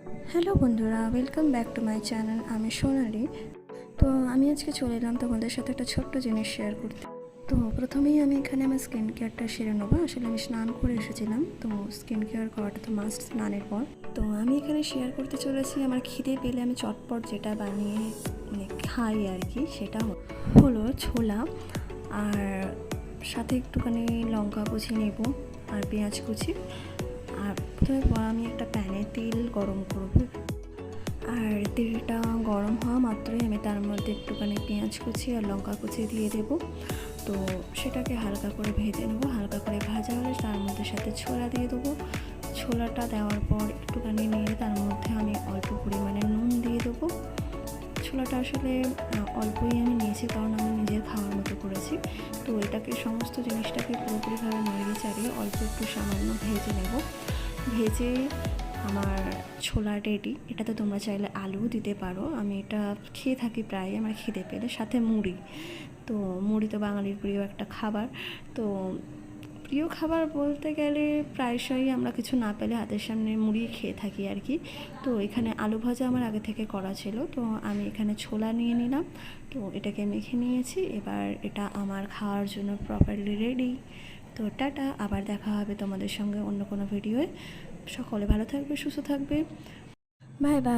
Hello বন্ধুরা, welcome back to my channel. আমি সোনালি। তো আমি আজকে চলে এলাম তোমাদের সাথে একটা ছোট্ট জিনিস শেয়ার করতে। তো প্রথমেই আমি এখানে আমার স্কিন কেয়ারটা সেরে নেবো। আসলে আমি স্নান করে এসেছিলাম, তো স্কিন কেয়ার করাটা তো মাস্ট স্নানের পর। তো আমি এখানে শেয়ার করতে চলেছি আমার খিদে পেলে আমি চটপট যেটা বানিয়ে খাই আর কি, সেটা হলো ছোলা, আর সাথে একটুখানি লঙ্কা কুচি নেব আর পেঁয়াজ কুচি। আর প্রথমে আমি একটা প্যানে তেল গরম করব, আর তেলটা গরম হওয়া মাত্রই আমি তার মধ্যে একটুখানি পেঁয়াজ কুচি আর লঙ্কা কুচি দিয়ে দেব। তো সেটাকে হালকা করে ভেজে নেবো। হালকা করে ভাজা হলে তার মধ্যে সাথে ছোলা দিয়ে দেবো। ছোলাটা দেওয়ার পর একটুখানি নিয়ে তার মধ্যে আমি অল্প পরিমাণে নুন দিয়ে দেবো। ছোলাটা আসলে অল্পই আমি নিয়েছি, কারণ আমি নিজের খাওয়ার মতো করেছি। তো এটাকে সমস্ত জিনিসটাকে পুরোপুরিভাবে নাড়িয়ে চাড়িয়ে অল্প একটু সামান্য ভেজে নেব। ভেজে আমার ছোলা রেডি। এটাতে তোমরা চাইলে আলুও দিতে পারো। আমি এটা খেয়ে থাকি প্রায় আমার খিদে পেলে, সাথে মুড়ি। তো মুড়ি তো বাঙালির প্রিয় একটা খাবার। তো প্রিয় খাবার বলতে গেলে প্রায়শই আমরা কিছু না পেলে হাতের সামনে মুড়ি খেয়ে থাকি আর কি। তো এখানে আলু ভাজা আমার আগে থেকে করা ছিল, তো আমি এখানে ছোলা নিয়ে নিলাম। তো এটাকে মেখে নিয়েছি। এবার এটা আমার খাওয়ার জন্য প্রপারলি রেডি। তো টাটা, আবার দেখা হবে তোমাদের সঙ্গে অন্য কোনো ভিডিওয়ে। সকলে ভালো থাকবে, সুস্থ থাকবে। Bye bye.